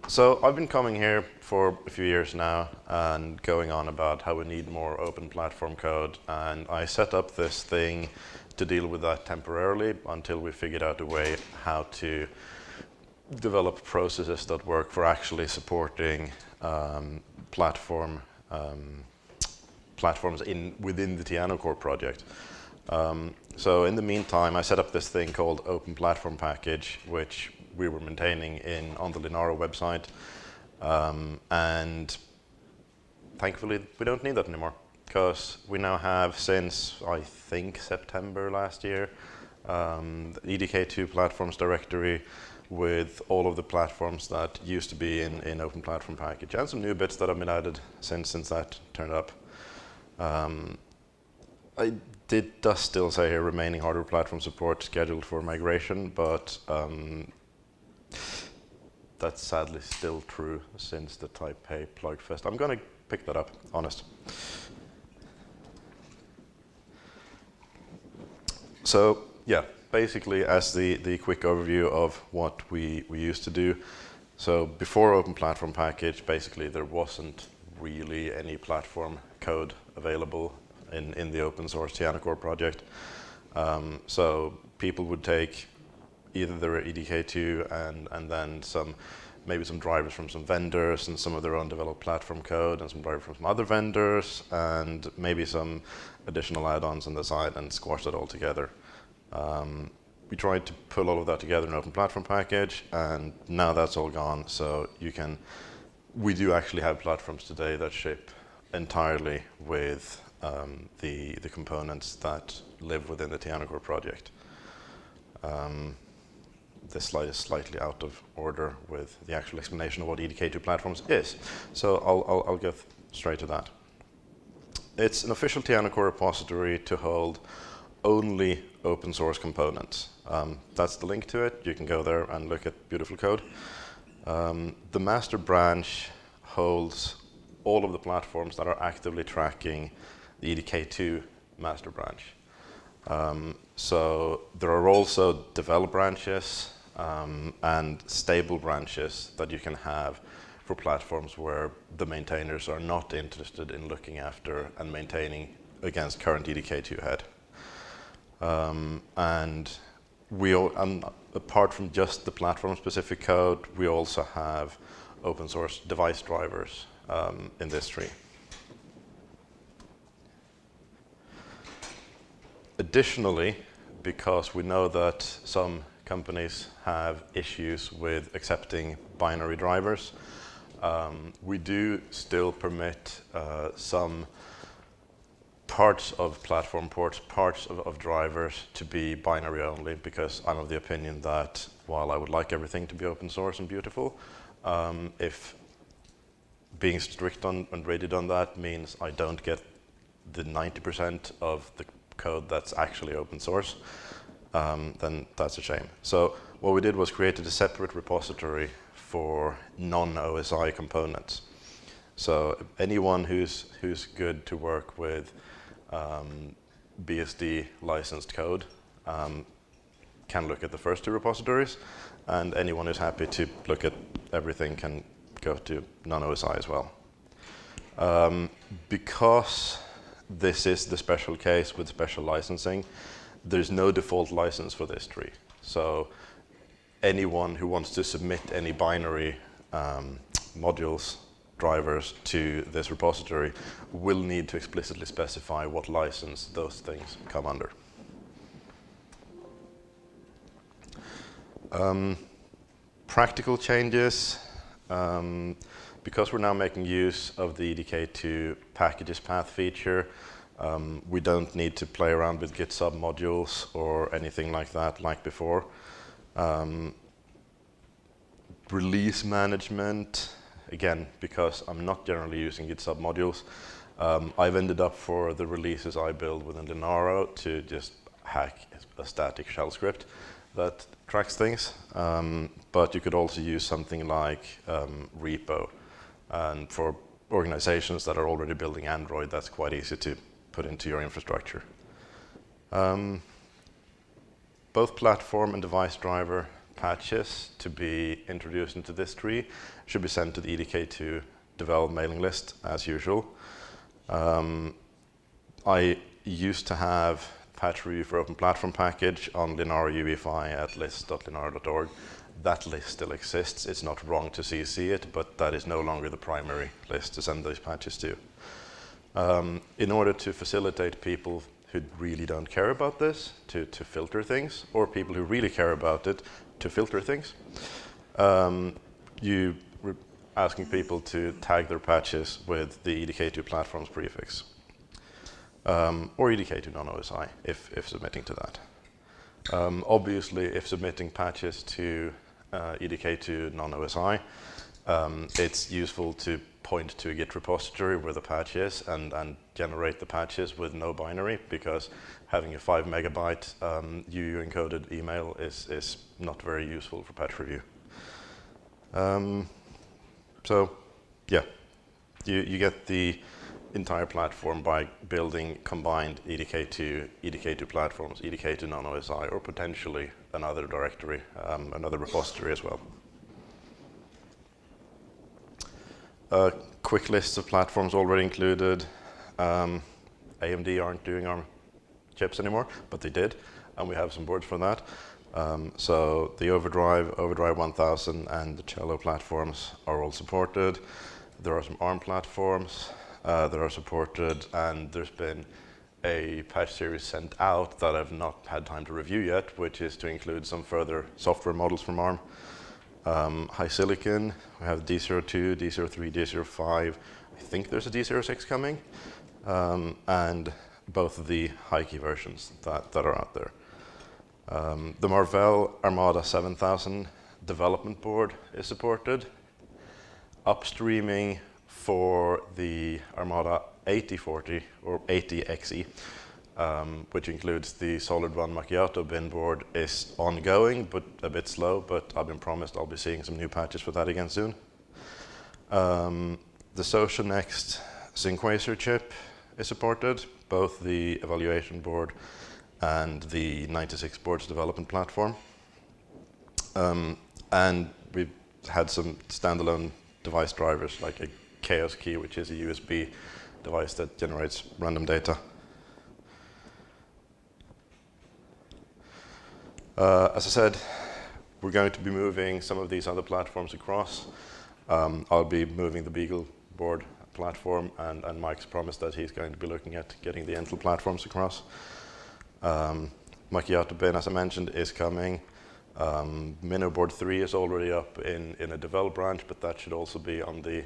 So I've been coming here for a few years now and going on about how we need more open platform code, and I set up this thing to deal with that temporarily until we figured out a way how to develop processes that work for actually supporting platforms within the Tiano core project. So in the meantime, I set up this thing called Open Platform Package, which we were maintaining on the Linaro website. And thankfully, we don't need that anymore, because we now have, since I think September last year, the EDK2 platforms directory with all of the platforms that used to be in Open Platform Package, and some new bits that have been added since that turned up. It does still say here remaining hardware platform support scheduled for migration, but that's sadly still true since the Taipei plug fest. I'm going to pick that up, honest. So yeah, basically as the quick overview of what we used to do. So before Open Platform Package, basically there wasn't really any platform code available in the open source Tiano core project. So people would take either their EDK2 and then maybe some drivers from some vendors and some of their own developed platform code and some drivers from some other vendors and maybe some additional add-ons on the side and squash that all together. We tried to pull all of that together in an Open Platform Package, and now that's all gone. So we do actually have platforms today that ship entirely with the components that live within the Tiano core project. This slide is slightly out of order with the actual explanation of what EDK2 platforms is. So I'll go straight to that. It's an official Tiano core repository to hold only open source components. That's the link to it. You can go there and look at beautiful code. The master branch holds all of the platforms that are actively tracking the EDK2 master branch. So there are also develop branches and stable branches that you can have for platforms where the maintainers are not interested in looking after and maintaining against current EDK2 head. And apart from just the platform-specific code, we also have open source device drivers in this tree. Additionally, because we know that some companies have issues with accepting binary drivers, we do still permit some parts of platform ports, parts of drivers to be binary only, because I'm of the opinion that while I would like everything to be open source and beautiful, if being strict and rigid on that means I don't get the 90% of the code that's actually open source, then that's a shame. So what we did was created a separate repository for non-OSI components. So anyone who's good to work with BSD licensed code can look at the first two repositories, and anyone who's happy to look at everything can go to non-OSI as well. Because this is the special case with special licensing, there's no default license for this tree. So anyone who wants to submit any binary modules, drivers to this repository will need to explicitly specify what license those things come under. Practical changes. Because we're now making use of the EDK2 packages path feature, we don't need to play around with Git sub modules or anything like that like before. Release management, again, because I'm not generally using Git sub modules, I've ended up for the releases I build within Linaro to just hack a static shell script that tracks things. But you could also use something like repo. And for organizations that are already building Android, that's quite easy to put into your infrastructure. Both platform and device driver patches to be introduced into this tree should be sent to the EDK2 developed mailing list as usual. I used to have patch review for open platform package on Linaro UEFI at list.linaro.org. That list still exists. It's not wrong to CC it, but that is no longer the primary list to send those patches to. In order to facilitate people who really don't care about this to filter things, or people who really care about it to filter things, you were asking people to tag their patches with the EDK2 platforms prefix, or EDK2 non-OSI if submitting to that. Obviously, if submitting patches to EDK2 non-OSI, it's useful to point to a Git repository where the patch is and generate the patches with no binary, because having a 5 megabyte UU encoded email is not very useful for patch review. So yeah, you get the entire platform by building combined EDK2 platforms, EDK2 non-OSI, or potentially another directory, another repository as well. A quick list of platforms already included. AMD aren't doing ARM chips anymore, but they did, and we have some boards for that. So the Overdrive 1000, and the Cello platforms are all supported. There are some ARM platforms that are supported, and there's been a patch series sent out that I've not had time to review yet, which is to include some further software models from ARM. High Silicon, we have D02, D03, D05. I think there's a D06 coming, and both of the high key versions that are out there. The Marvell Armada 7000 development board is supported. Upstreaming for the Armada 8040 or 80XE, which includes the SolidOne Macchiato bin board, is ongoing, but a bit slow, but I've been promised I'll be seeing some new patches for that again soon. The Socionext Syncquacer chip is supported, both the evaluation board and the 96 boards development platform. And we've had some standalone device drivers, like a Chaos Key, which is a USB device that generates random data. As I said, we're going to be moving some of these other platforms across. I'll be moving the Beagle board platform, and Mike's promised that he's going to be looking at getting the Intel platforms across. Macchiato bin, as I mentioned, is coming. Minnow board 3 is already up in a develop branch, but that should also be on the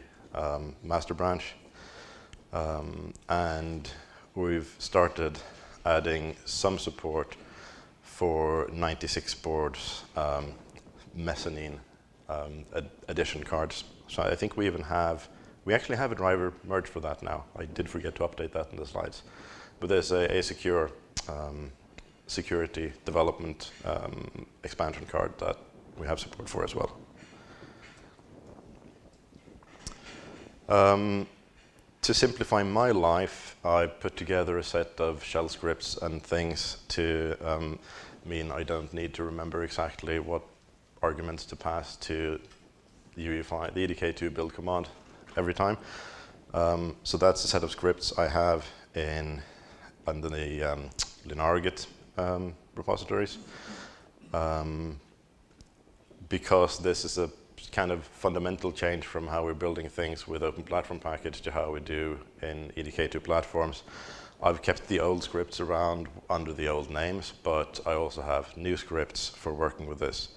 master branch. And we've started adding some support for 96 boards Mezzanine edition cards. So I think we actually have a driver merge for that now. I did forget to update that in the slides. But there's a secure security development expansion card that we have support for as well. To simplify my life, I put together a set of shell scripts and things to mean I don't need to remember exactly what arguments to pass to the UEFI, the EDK2 build command every time. So that's a set of scripts I have under the Linaro Git repositories. Because this is a kind of fundamental change from how we're building things with Open Platform Package to how we do in EDK2 platforms. I've kept the old scripts around under the old names, but I also have new scripts for working with this.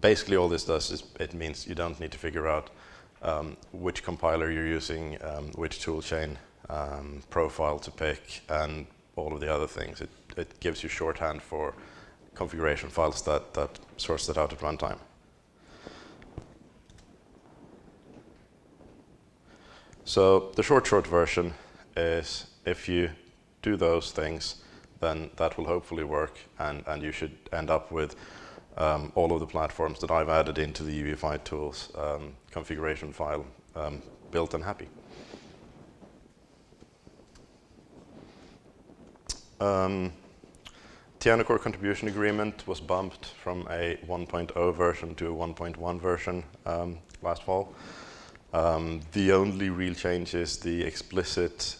Basically, all this does is it means you don't need to figure out which compiler you're using, which toolchain profile to pick, and all of the other things. It gives you shorthand for configuration files that sorts that out at runtime. So the short version is if you do those things, then that will hopefully work, and you should end up with all of the platforms that I've added into the UEFI tools configuration file built and happy. Tiana Core contribution agreement was bumped from a 1.0 version to a 1.1 version last fall. The only real change is the explicit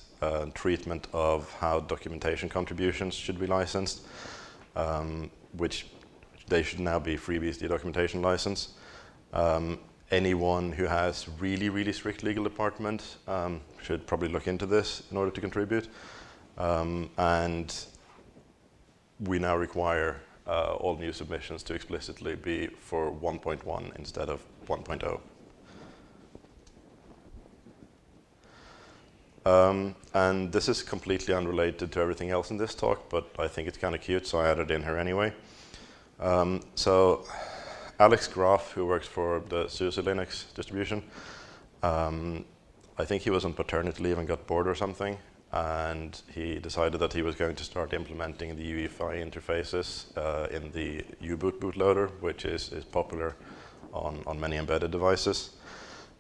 treatment of how documentation contributions should be licensed, which they should now be FreeBSD documentation license. Anyone who has really, really strict legal department should probably look into this in order to contribute. And we now require all new submissions to explicitly be for 1.1 instead of 1.0. And this is completely unrelated to everything else in this talk, but I think it's kind of cute, so I added it in here anyway. So Alex Graf, who works for the SUSE Linux distribution, I think he was on paternity leave and got bored or something, and he decided that he was going to start implementing the UEFI interfaces in the U-boot bootloader, which is popular on many embedded devices.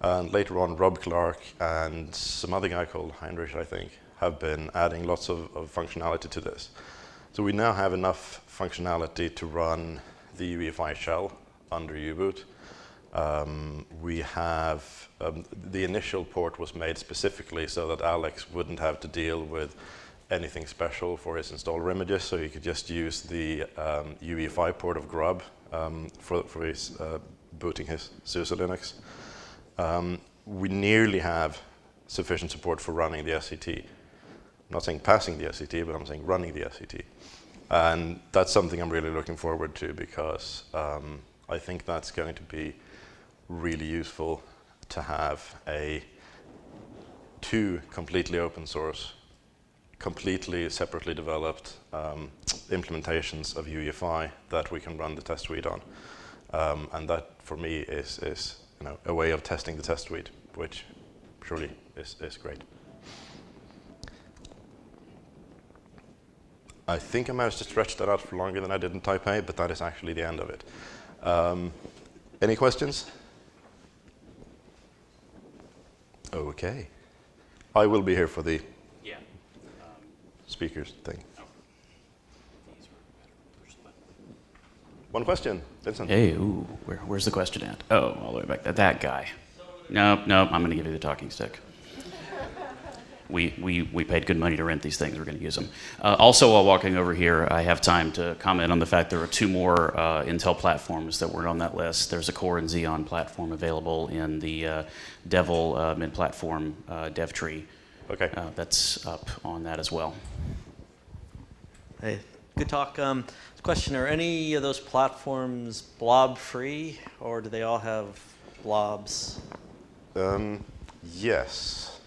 And later on, Rob Clark and some other guy called Heinrich, I think, have been adding lots of functionality to this. So we now have enough functionality to run the UEFI shell under U-boot. We have, the initial port was made specifically so that Alex wouldn't have to deal with anything special for his installer images, so he could just use the UEFI port of Grub for his booting his SUSE Linux. We nearly have sufficient support for running the SCT. I'm not saying passing the SCT, but I'm saying running the SCT. And that's something I'm really looking forward to, because I think that's going to be really useful to have two completely open source, completely separately developed implementations of UEFI that we can run the test suite on. And that, for me, is a way of testing the test suite, which surely is great. I think I managed to stretch that out for longer than I did in Type A, but that is actually the end of it. Any questions? Okay. I will be here for the speakers thing. One question, Vincent. Hey, ooh, where's the question at? Oh, all the way back. That guy. Nope, I'm going to give you the talking stick. We paid good money to rent these things. We're going to use them. Also, while walking over here, I have time to comment on the fact there are two more Intel platforms that weren't on that list. There's a Core and Xeon platform available in the Devil mid-platform dev tree. Okay. That's up on that as well. Hey, good talk. Question, are any of those platforms blob-free, or do they all have blobs? Yes.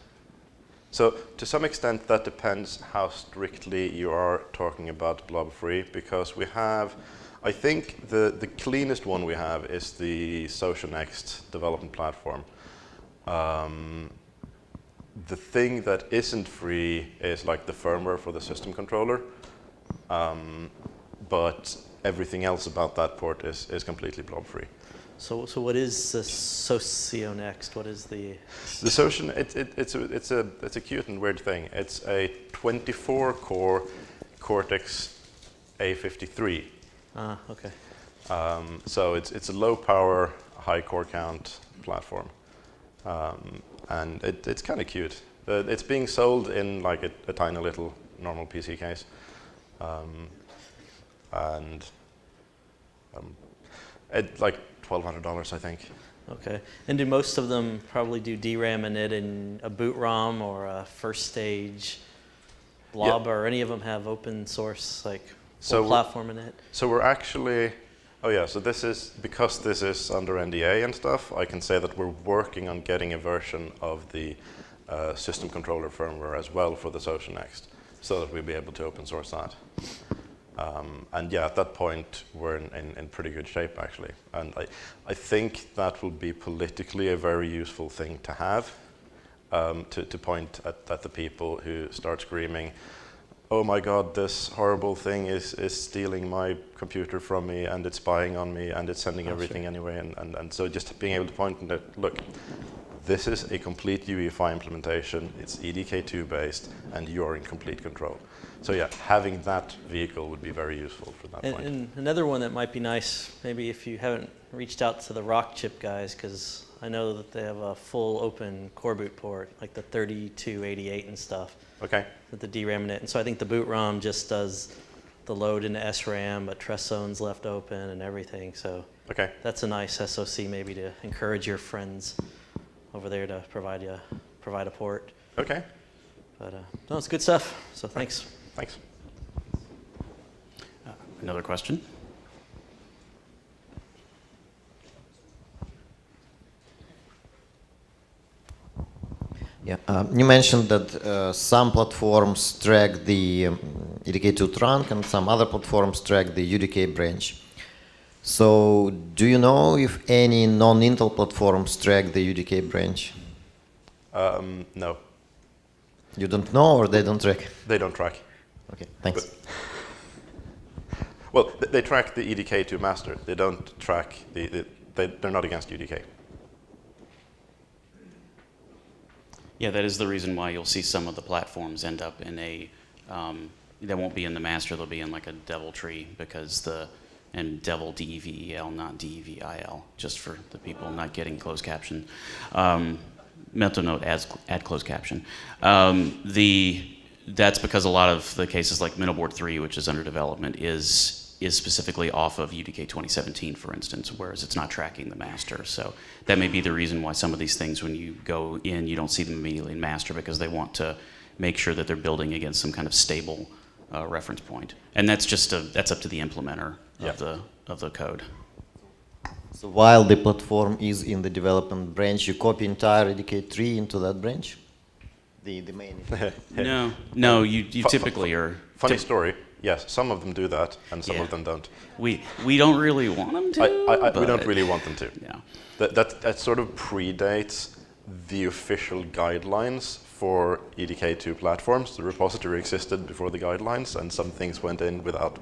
So to some extent, that depends how strictly you are talking about blob-free, because we have, I think the cleanest one we have is the SocialNext development platform. The thing that isn't free is like the firmware for the system controller. But everything else about that port is completely blob-free. So what is the SocialNext? What is the Social? It's a cute and weird thing. It's a 24-core Cortex A53. Okay. So it's a low-power, high-core count platform, and it's kind of cute. It's being sold in like a tiny little normal PC case. And at like $1,200, I think. Okay. And do most of them probably do DRAM in it in a boot ROM or a first stage blob, or any of them have open source like full platform in it? So we're actually, so this is, because this is under NDA and stuff, I can say that we're working on getting a version of the system controller firmware as well for the SocialNext, so that we'll be able to open source that. And at that point, we're in pretty good shape, actually. And I think that will be politically a very useful thing to have, to point at the people who start screaming, oh my God, this horrible thing is stealing my computer from me, and it's spying on me, and it's sending everything anyway. And so just being able to point at, look, this is a complete UEFI implementation, it's EDK2 based, and you're in complete control. So yeah, having that vehicle would be very useful from that point. And another one that might be nice, maybe if you haven't reached out to the Rockchip guys, because I know that they have a full open core boot port, like the 3288 and stuff. Okay. With the DRAM in it. And so I think the boot ROM just does the load into SRAM, but Trust Zone's left open and everything. So okay. That's a nice SoC maybe to encourage your friends over there to provide a port. Okay. But no, it's good stuff. So thanks. Thanks. Another question? Yeah, you mentioned that some platforms track the EDK2 trunk and some other platforms track the UDK branch. So do you know if any non-Intel platforms track the UDK branch? No. You don't know, or they don't track? They don't track. Okay, thanks. Well, they track the EDK2 master. They don't track they're not against UDK. Yeah, that is the reason why you'll see some of the platforms end up in a, they won't be in the master, they'll be in like a devil tree, because and devil DEVEL, not DEVIL, just for the people not getting closed caption. Mental note, add closed caption. That's because a lot of the cases like Middleboard 3, which is under development, is specifically off of UDK 2017, for instance, whereas it's not tracking the master. So that may be the reason why some of these things, when you go in, you don't see them immediately in master, because they want to make sure that they're building against some kind of stable reference point. And that's just that's up to the implementer of the code. So while the platform is in the development branch, you copy entire EDK3 into that branch? The main. No, you typically are. Funny story. Yes, some of them do that, and some of them don't. We don't really want them to. We don't really want them to. Yeah. That sort of predates the official guidelines for EDK2 platforms. The repository existed before the guidelines, and some things went in without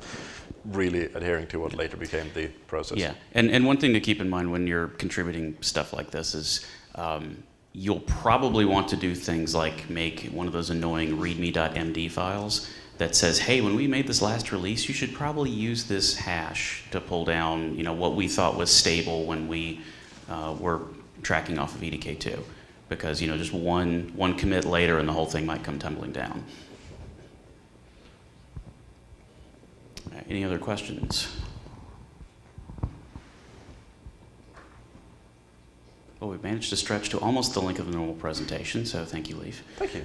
really adhering to what later became the process. Yeah, and one thing to keep in mind when you're contributing stuff like this is you'll probably want to do things like make one of those annoying readme.md files that says, hey, when we made this last release, you should probably use this hash to pull down, what we thought was stable when we were tracking off of EDK2. Because, just one commit later and the whole thing might come tumbling down. All right, any other questions? Well, we've managed to stretch to almost the length of the normal presentation, so thank you, Leif. Thank you.